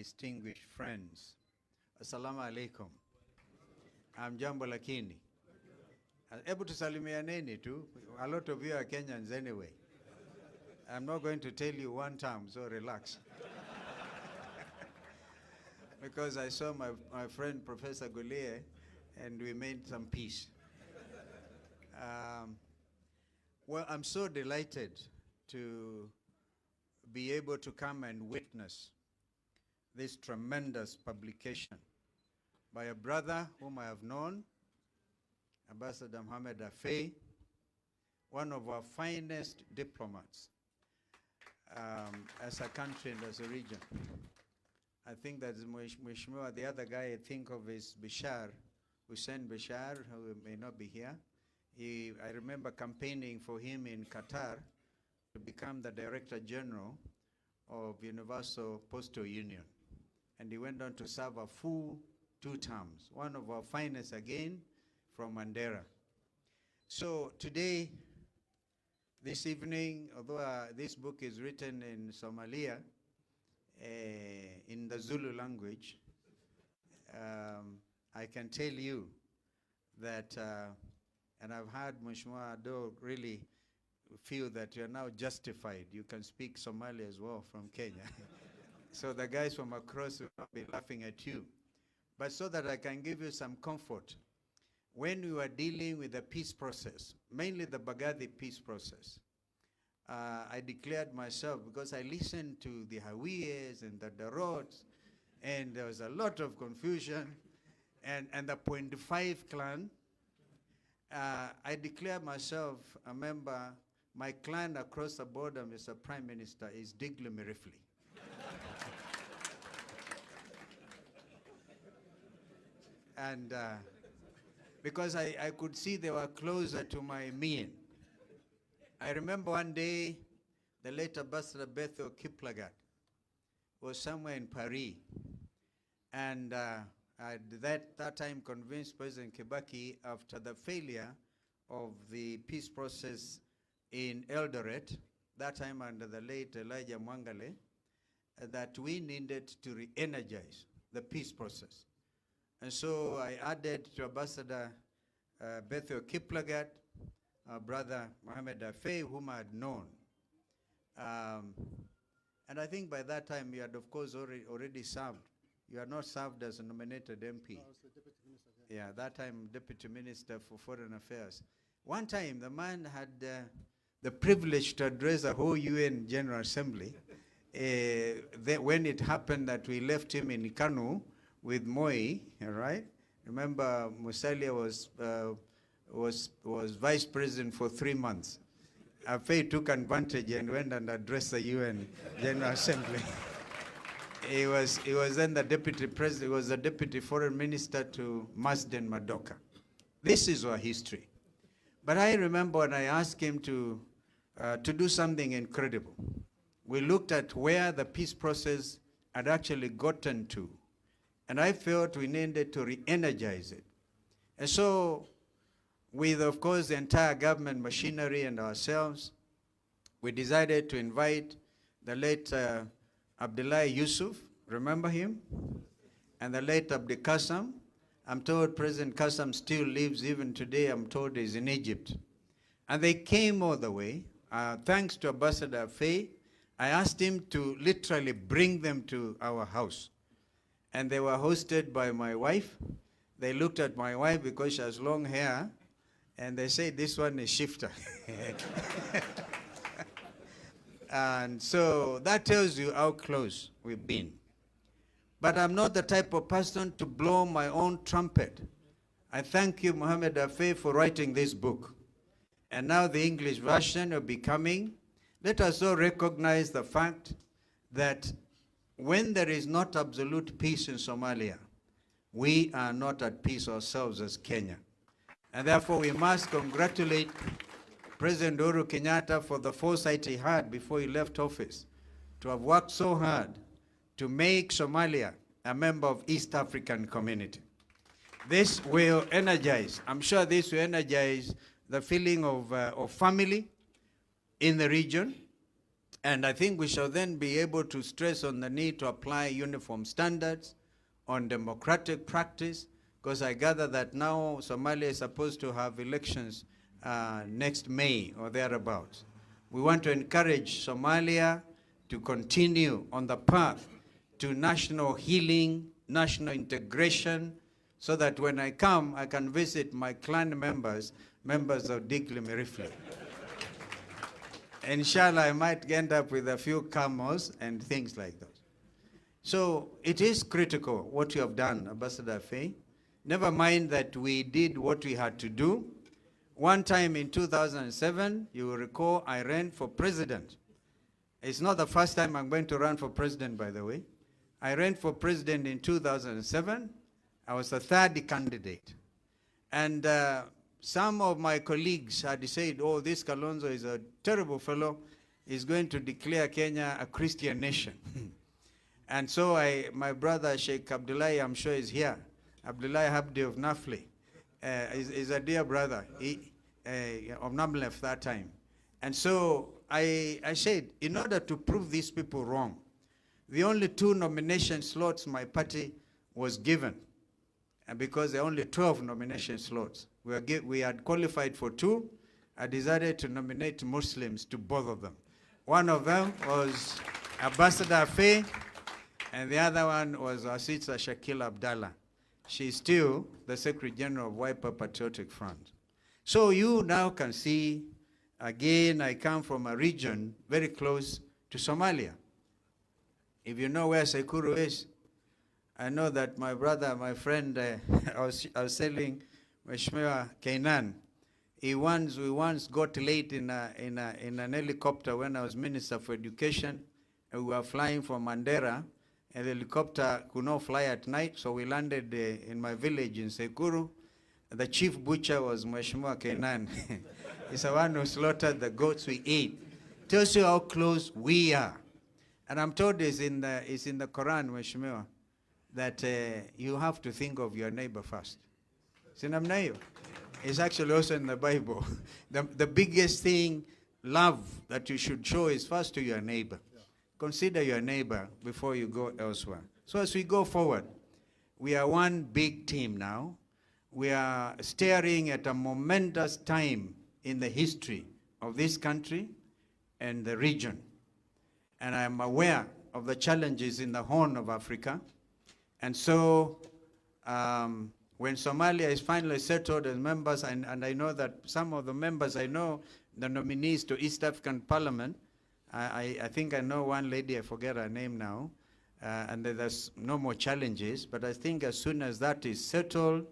distinguished friends, Assalamu alaikum. I'm Jambo Lakini. Able to salimianeni too. A lot of you are Kenyans anyway. I'm not going to tell you one time, so relax. Because I saw my friend Professor Gulie, and we made some peace. Well, I'm so delighted to be able to come and witness this tremendous publication by a brother whom I have known, Ambassador Mohamed Afey, one of our finest diplomats as a country and as a region. I think that Mheshimiwa, the other guy I think of is Bashar, Hussein Bashar, who may not be here. I remember campaigning for him in Qatar to become the Director General of Universal Postal Union. And he went on to serve a full 2 terms, one of our finest again from Mandera. So today, this evening, although this book is written in Somalia, in the Zulu language, I can tell you that, and I've heard Mheshimiwa Ado really feel that you're now justified. You can speak Somali as well from Kenya. So the guys from across will not be laughing at you. But so that I can give you some comfort, when we were dealing with the peace process, mainly the Baghdadi peace process, I declared myself, because I listened to the Hawiyes and the Darots, and there was a lot of confusion, and the 0.5 clan, I declared myself a member. My clan across the border, Mr. Prime Minister, is Digley Mirifli. And because I could see they were closer to my mean. I remember one day, the late Ambassador Bethel Kiplagat was somewhere in Paris. And I that time convinced President Kibaki, after the failure of the peace process in Eldoret, that time under the late Elijah Mwangale, that we needed to re-energize the peace process. And so I added to Ambassador Bethel Kiplagat, our brother Mohamed Afey, whom I had known. And I think by that time you had, of course, already served. You are not served as a nominated MP. I was the Deputy Minister then. Yeah, that time Deputy Minister for Foreign Affairs. One time the man had the privilege to address the whole UN General Assembly when it happened that we left him in Kanu with Moi, right? Remember Musalia was vice president for 3 months. Afey took advantage and went and addressed the UN General Assembly. He was then the deputy president, he was the deputy foreign minister to Masden Madoka. This is our history. But I remember when I asked him to do something incredible. We looked at where the peace process had actually gotten to. And I felt we needed to re-energize it. And so, with, of course, the entire government machinery and ourselves, we decided to invite the late Abdullah Yusuf, remember him? And the late Abdi Qassam. I'm told President Qassam still lives, even today, I'm told he's in Egypt. And they came all the way. Thanks to Ambassador Afey, I asked him to literally bring them to our house. And they were hosted by my wife. They looked at my wife because she has long hair, and they said, this one is shifter. And so that tells you how close we've been. But I'm not the type of person to blow my own trumpet. I thank you, Mohamed Afey, for writing this book. And now the English version will be coming. Let us all recognize the fact that when there is not absolute peace in Somalia, we are not at peace ourselves as Kenya. And therefore we must congratulate President Uhuru Kenyatta for the foresight he had before he left office to have worked so hard to make Somalia a member of East African Community. This will energize, I'm sure this will energize the feeling of family in the region. And I think we shall then be able to stress on the need to apply uniform standards on democratic practice, because I gather that now Somalia is supposed to have elections next May or thereabouts. We want to encourage Somalia to continue on the path to national healing, national integration, so that when I come, I can visit my clan members of Dikli Mirifle. Inshallah, I might end up with a few camels and things like that. So it is critical what you have done, Ambassador Faye. Never mind that we did what we had to do. One time in 2007, you will recall, I ran for president. It's not the first time I'm going to run for president, by the way. I ran for president in 2007. I was the third candidate. And some of my colleagues had said, oh, this Kalonzo is a terrible fellow. He's going to declare Kenya a Christian nation. And so my brother Sheikh Abdullahi, I'm sure is here. Abdullahi Habdi of Nafli is a dear brother of Namlef that time. And so I said, in order to prove these people wrong, the only 2 nomination slots my party was given, and because there are only 12 nomination slots, we had qualified for 2. I decided to nominate Muslims to both of them. One of them was Ambassador Faye, and the other one was our sister Shakila Abdallah. She's still the Secretary General of Wiper Patriotic Front. So you now can see, again, I come from a region very close to Somalia. If you know where Sekuru is, I know that my brother, my friend, I was telling Mheshimiwa Kainan, we once got late in an helicopter when I was Minister for Education, and we were flying from Mandera, and the helicopter could not fly at night, so we landed in my village in Sekuru. The chief butcher was Mheshimiwa Kainan. He's the one who slaughtered the goats we ate. Tells you how close we are. And I'm told it's in the Quran, Mheshimiwa, that you have to think of your neighbor first. Sinamnayo. It's actually also in the Bible. The biggest thing, love, that you should show is first to your neighbor. Yeah. Consider your neighbor before you go elsewhere. So as we go forward, we are one big team now. We are staring at a momentous time in the history of this country and the region. And I am aware of the challenges in the Horn of Africa. And so when Somalia is finally settled as members, and I know that some of the members, I know the nominees to East African Parliament, I think I know one lady, I forget her name now, and there's no more challenges, but I think as soon as that is settled,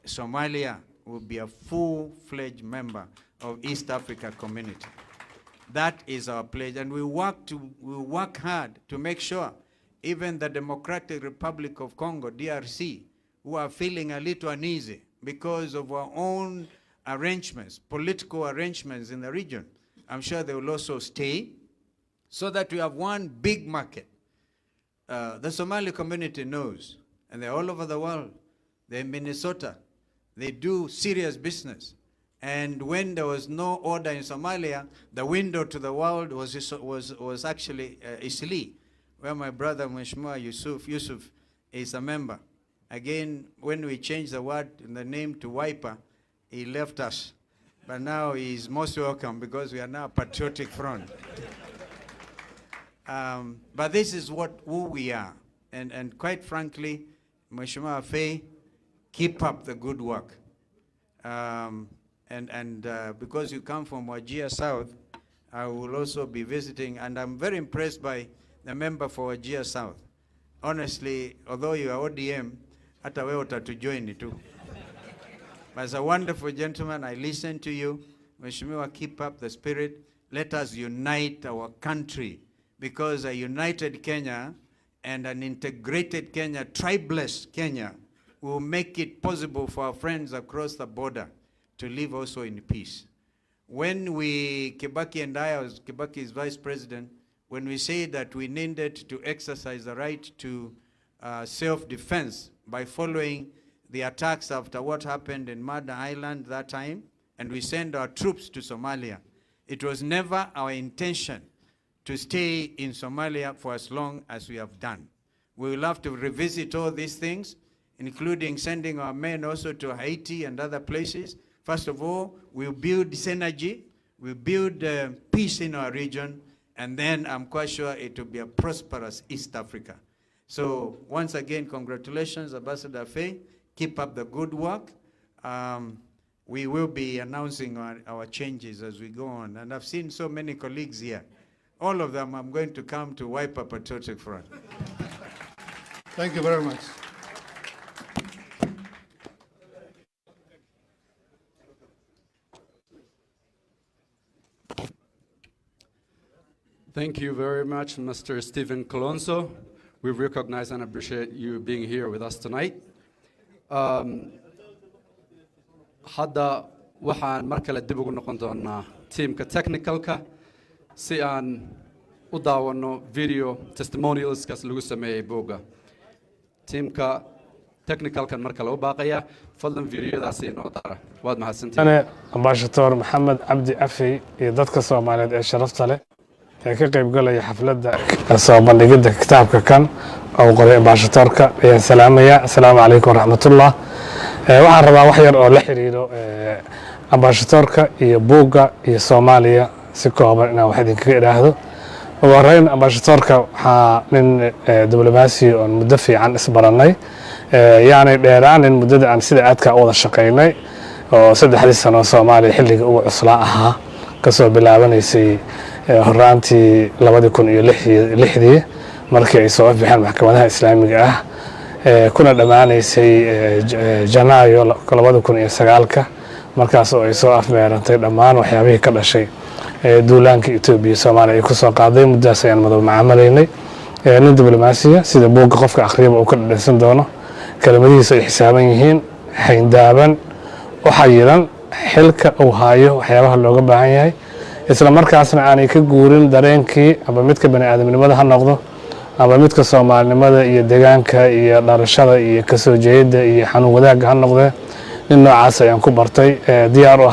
Somalia will be a full-fledged member of East Africa community. That is our pledge, and we work hard to make sure even the Democratic Republic of Congo, DRC, who are feeling a little uneasy because of our own arrangements, political arrangements in the region, I'm sure they will also stay, so that we have one big market. The Somali community knows, and they're all over the world. They're in Minnesota. They do serious business. And when there was no order in Somalia, the window to the world was actually Isli, where my brother Mheshimiwa Yusuf is a member. Again, when we changed the word in the name to Wiper, he left us. But now he's most welcome because we are now a patriotic front. But this is who we are. And quite frankly, Mheshimiwa Faye, keep up the good work. Because you come from Wajir South, I will also be visiting, and I'm very impressed by the member for Wajir South. Honestly, although you are ODM, hata wewe utatujoin too. But as a wonderful gentleman, I listen to you. Mheshimiwa, keep up the spirit. Let us unite our country, because a united Kenya and an integrated Kenya, tribeless Kenya, will make it possible for our friends across the border to live also in peace. When Kibaki and I, was Kibaki's vice president, when we said that we needed to exercise the right to self-defense by following the attacks after what happened in Mada Island that time, and we sent our troops to Somalia, it was never our intention to stay in Somalia for as long as we have done. We will have to revisit all these things, including sending our men also to Haiti and other places. First of all, we'll build synergy, we'll build peace in our region, and then I'm quite sure it will be a prosperous East Africa. So once again, congratulations, Ambassador Faye. Keep up the good work. We will be announcing our changes as we go on. And I've seen so many colleagues here. All of them, I'm going to come to wipe up a Patriotic Front. Thank you very much. Thank you very much, Mr. Stephen Kalonzo. We recognize and appreciate you being here with us tonight. Hadda waxaan mar kale dib ugu noqon doonaa teamka technicalka si aan u daawano video testimonialskaas lagu sameeyay buugga. Teamka technicalkan mar kale u baaqaya fadlan videodaasi inoo dara. Waad mahadsantihiin. أنا أمباشتور محمد عبدي أفي يدك الصومالية الشرفت له كقريب قال لي حفلة الصومالية جدا كتابك كان أو قرية أمباشتورك يا سلامية السلام عليكم ورحمة الله waxaan rabaa wax yar oo la xiriiro ambassadorka iyo buugga iyo Soomaaliya si kooban inaan wax idinkaga iraahdo ugu horeyn ambassadorka waxaa nin diblomaasi oo muddo fiican isbaranay yaani dheeraan in muddada aan sida aadka u wada shaqeynay oo 3 sano Soomaaliya xilliga ugu cuslaa ahaa kasoo bilaabanaysay horaantii 2006 markii ay soo bixeen maxkamadaha islaamiga ah kuna dhamaanaysay Janaayo 2009 markaas oo ay soo afmeerantay dhammaan waxyaabihii ka dhashay duulaanka Itoobiya Soomaaliya ay ku soo qaaday muddaas ayaan madaw macaamalaynay nin diblomaasiya sida buugga qofka akhriyo uu ka dhadhansan doono kelmadihiisa ay xisaaban yihiin xayndaaban waxa yiran xilka uu haayo waxyaabaha looga baahan yahay isla markaasna aanay ka guurin dareenkii ama midka bani aadamnimada ha noqdo ama midka Soomaalinimada iyo deegaanka iyo dharashada iyo ka soo jeedada iyo xanuun wadaag ha noqdo nin noocaas ayaan ku bartay diyaar oo